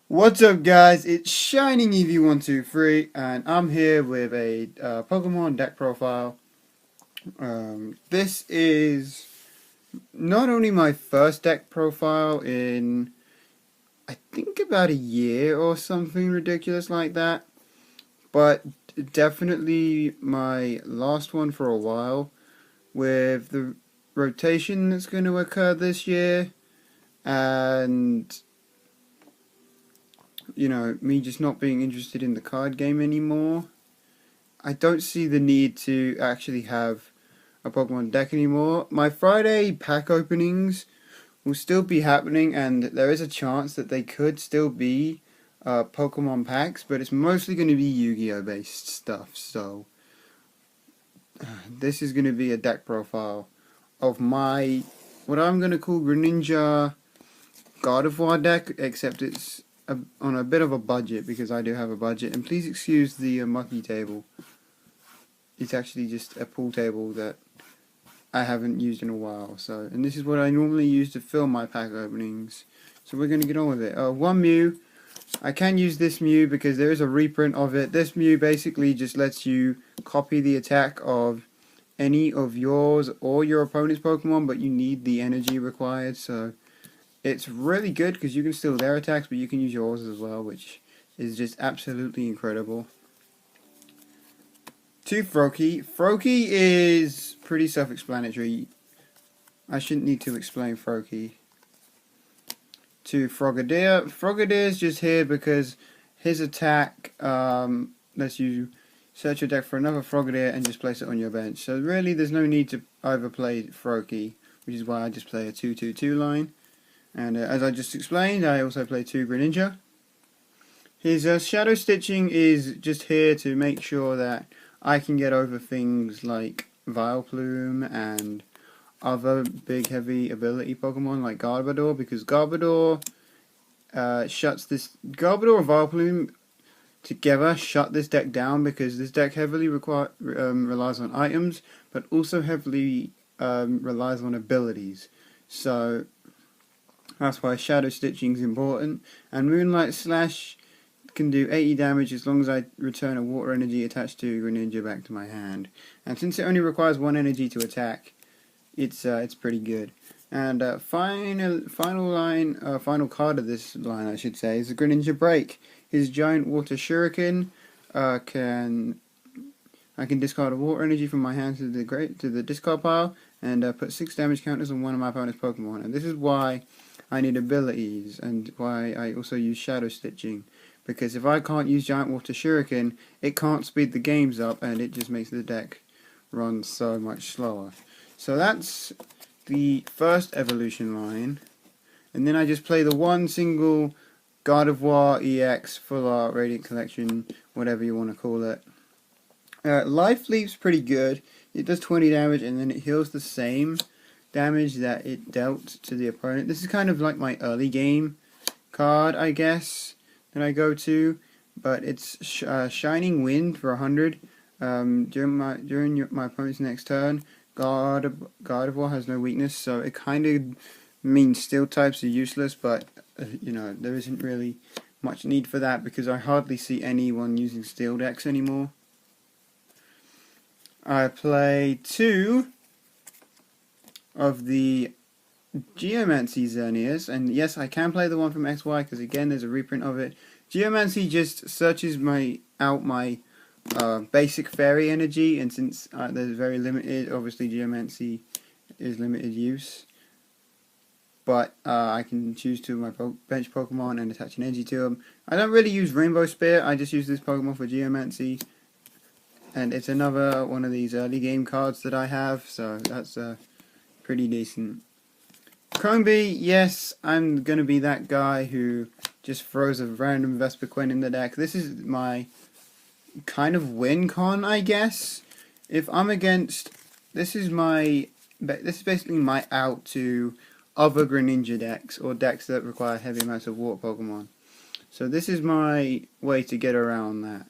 What's up, guys? It's Shining EV123, and I'm here with a Pokemon deck profile. This is not only my first deck profile in, I think, about a year or something ridiculous like that, but definitely my last one for a while, with the rotation that's going to occur this year, and me just not being interested in the card game anymore. I don't see the need to actually have a Pokemon deck anymore. My Friday pack openings will still be happening, and there is a chance that they could still be Pokemon packs, but it's mostly going to be Yu-Gi-Oh based stuff. So this is going to be a deck profile of my what I'm going to call Greninja Gardevoir deck, except it's on a bit of a budget because I do have a budget. And please excuse the mucky table. It's actually just a pool table that I haven't used in a while. So, and this is what I normally use to film my pack openings. So we're going to get on with it. One Mew. I can use this Mew because there is a reprint of it. This Mew basically just lets you copy the attack of any of yours or your opponent's Pokemon, but you need the energy required. So it's really good because you can steal their attacks, but you can use yours as well, which is just absolutely incredible. To Froakie. Froakie is pretty self-explanatory. I shouldn't need to explain Froakie. To Frogadier. Frogadier is just here because his attack lets you search your deck for another Frogadier and just place it on your bench. So really there's no need to overplay Froakie, which is why I just play a 2-2-2 line. And as I just explained, I also play 2 Greninja. His Shadow Stitching is just here to make sure that I can get over things like Vileplume and other big heavy ability Pokemon like Gardevoir, because Gardevoir shuts this Gardevoir and Vileplume together shut this deck down, because this deck heavily relies on items, but also heavily relies on abilities. So that's why Shadow Stitching is important, and Moonlight Slash can do 80 damage as long as I return a water energy attached to Greninja back to my hand. And since it only requires 1 energy to attack, it's pretty good. And final card of this line, I should say, is the Greninja Break. His giant water shuriken I can discard a water energy from my hand to the discard pile and put 6 damage counters on one of my opponent's Pokemon. And this is why I need abilities and why I also use Shadow Stitching. Because if I can't use Giant Water Shuriken, it can't speed the games up, and it just makes the deck run so much slower. So that's the first evolution line. And then I just play the one single Gardevoir EX Full Art Radiant Collection, whatever you want to call it. Life Leap's pretty good. It does 20 damage, and then it heals the same damage that it dealt to the opponent. This is kind of like my early game card, I guess, that I go to, but it's Shining Wind for 100 during my opponent's next turn. Gardevoir has no weakness, so it kind of means steel types are useless, but there isn't really much need for that because I hardly see anyone using steel decks anymore. I play 2 of the Geomancy Xerneas, and yes, I can play the one from XY because again there's a reprint of it. Geomancy just searches out my basic fairy energy, and since there's very limited, obviously Geomancy is limited use, but I can choose to my bench Pokemon and attach an energy to them. I don't really use Rainbow Spear, I just use this Pokemon for Geomancy, and it's another one of these early game cards that I have, so that's pretty decent. Crombie, yes, I'm going to be that guy who just throws a random Vespiquen in the deck. This is my kind of win con, I guess. If I'm against, this is basically my out to other Greninja decks, or decks that require heavy amounts of water Pokemon. So this is my way to get around that.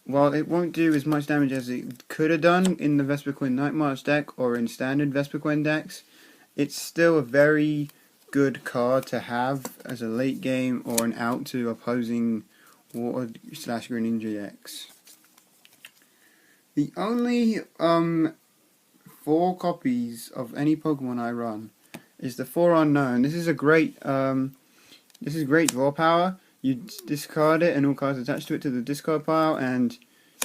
While it won't do as much damage as it could have done in the Vespiquen Night March deck or in standard Vespiquen decks, it's still a very good card to have as a late game or an out to opposing Water / Greninja decks. The only 4 copies of any Pokemon I run is the 4 unknown. This is a great draw power. You discard it and all cards attached to it to the discard pile and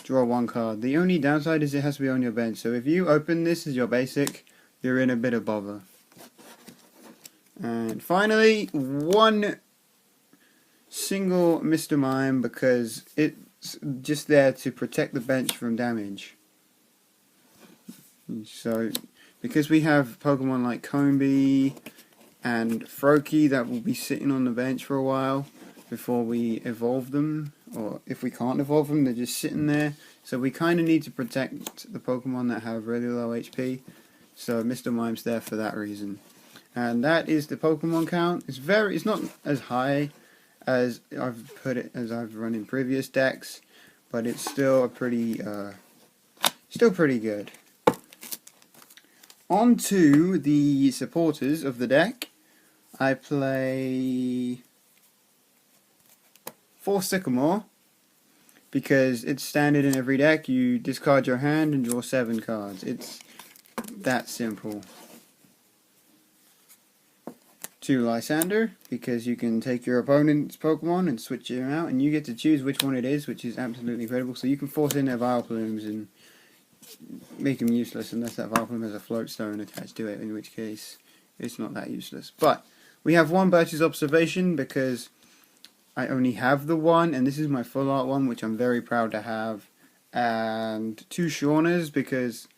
draw 1 card. The only downside is it has to be on your bench. So if you open this as your basic, you're in a bit of bother. And finally, 1 single Mr. Mime, because it's just there to protect the bench from damage. So, because we have Pokemon like Combee and Froakie that will be sitting on the bench for a while before we evolve them, or if we can't evolve them, they're just sitting there. So we kind of need to protect the Pokemon that have really low HP. So Mr. Mime's there for that reason. And that is the Pokemon count. It's not as high as I've run in previous decks, but it's still pretty good. On to the supporters of the deck. I play 4 Sycamore because it's standard in every deck. You discard your hand and draw 7 cards. It's that simple. 2 Lysander, because you can take your opponent's Pokemon and switch them out, and you get to choose which one it is, which is absolutely incredible. So you can force in their Vileplumes and make them useless unless that Vileplume has a float stone attached to it, in which case it's not that useless. But we have 1 Birch's Observation because I only have the 1, and this is my full art one, which I'm very proud to have, and 2 Shaunas because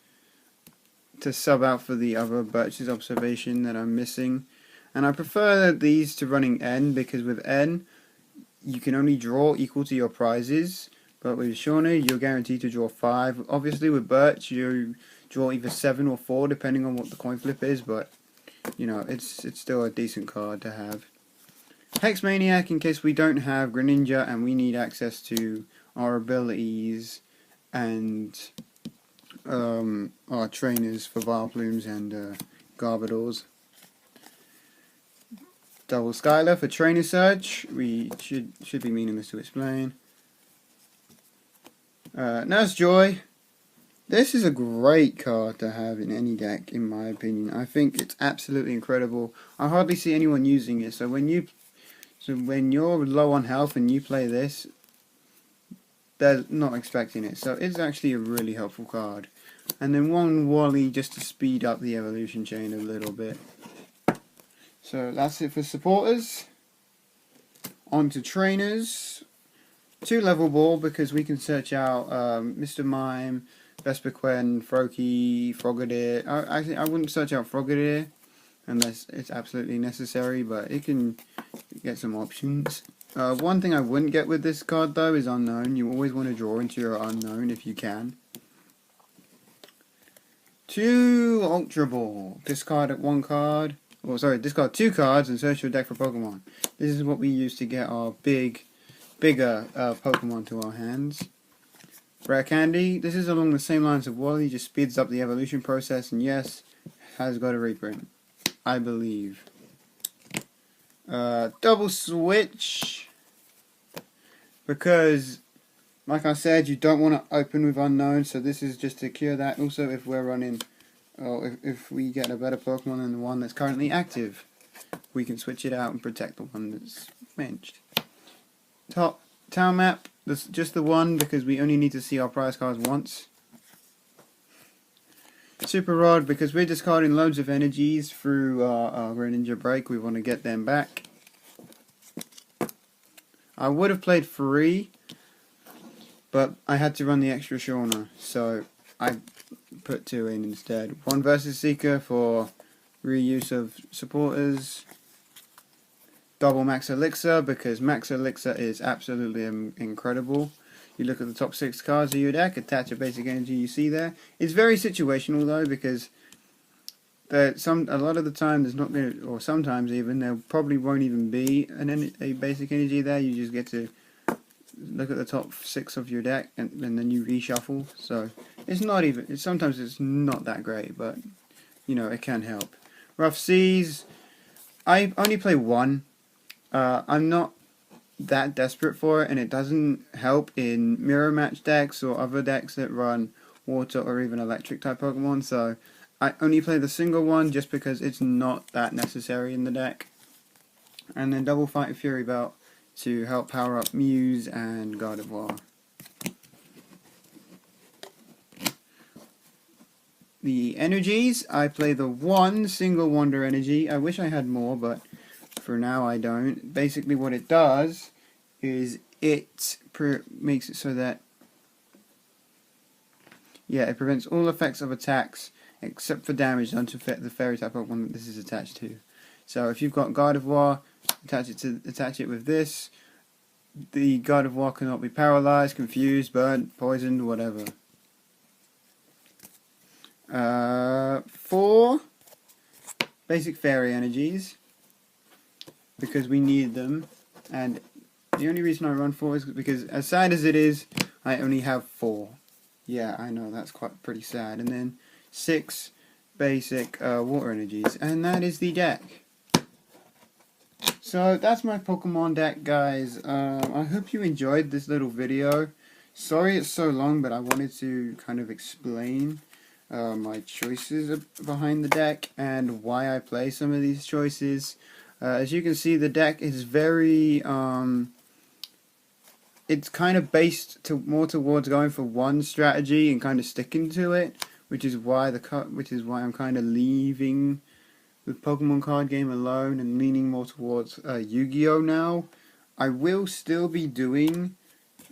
to sub out for the other Birch's Observation that I'm missing. And I prefer these to running N, because with N you can only draw equal to your prizes, but with Shauna you're guaranteed to draw 5. Obviously with Birch you draw either 7 or 4 depending on what the coin flip is, but you know, it's still a decent card to have. Hex Maniac in case we don't have Greninja and we need access to our abilities and our trainers for Vileplumes and Garbodors. Double Skylar for Trainer Search. We should be meaningless to explain. Nurse Joy. This is a great card to have in any deck, in my opinion. I think it's absolutely incredible. I hardly see anyone using it. So when you're low on health and you play this, they're not expecting it. So it's actually a really helpful card. And then 1 Wally just to speed up the evolution chain a little bit. So that's it for supporters. On to trainers. 2 Level Ball because we can search out Mr. Mime, Vespiquen, Froakie, Frogadier. I wouldn't search out Frogadier unless it's absolutely necessary, but it can get some options. One thing I wouldn't get with this card though is Unknown. You always want to draw into your Unknown if you can. 2 Ultra Ball. Discard 1 card. Oh, sorry, discard 2 cards and search your deck for Pokemon. This is what we use to get our bigger Pokemon to our hands. Rare Candy. This is along the same lines of Wally, just speeds up the evolution process, and yes, has got a reprint, I believe. Double Switch, because, like I said, you don't want to open with Unknown, so this is just to cure that. Also, if we're running, or if we get a better Pokemon than the one that's currently active, we can switch it out and protect the one that's benched. Top Town Map, just the 1 because we only need to see our prize cards once. Super Rod because we're discarding loads of energies through our Greninja break. We want to get them back. I would have played 3, but I had to run the extra Shauna, so I put 2 in instead. 1 Versus Seeker for reuse of supporters. Double Max Elixir because Max Elixir is absolutely incredible. You look at the top 6 cards of your deck, attach a basic energy you see there. It's very situational though, because a lot of the time there's not going to, or sometimes even, there probably won't even be a basic energy there. You just get to look at the top 6 of your deck and then you reshuffle. So it's not even, sometimes it's not that great, but you know, it can help. Rough Seas. I only play one. I'm not that desperate for it, and it doesn't help in mirror match decks or other decks that run water or even electric type Pokemon, so I only play the single one just because it's not that necessary in the deck. And then double Fighting Fury Belt to help power up Muse and Gardevoir. The energies, I play the one single Wonder Energy. I wish I had more, but for now I don't. Basically what it does is it makes it so that, yeah, it prevents all effects of attacks except for damage done to the fairy type Pokemon that this is attached to. So if you've got Gardevoir, attach it with this. The Gardevoir cannot be paralyzed, confused, burnt, poisoned, whatever. 4 basic fairy energies because we need them, and the only reason I run 4 is because, as sad as it is, I only have 4. Yeah, I know, that's pretty sad. And then 6 basic water energies, and that is the deck. So that's my Pokemon deck, guys. I hope you enjoyed this little video. Sorry it's so long, but I wanted to kind of explain my choices behind the deck and why I play some of these choices. As you can see, the deck is very it's kind of based more towards going for one strategy and kind of sticking to it, which is why I'm kind of leaving the Pokemon card game alone and leaning more towards Yu-Gi-Oh now. I will still be doing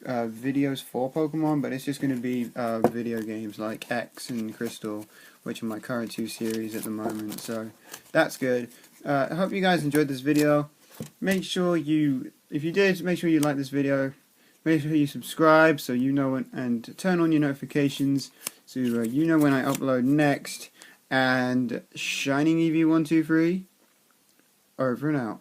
videos for Pokemon, but it's just going to be video games like X and Crystal, which are my current 2 series at the moment, so that's good. I hope you guys enjoyed this video. Make sure if you did, make sure you like this video, make sure you subscribe so you know and turn on your notifications so you know when I upload next, and Shining EV123, over and out.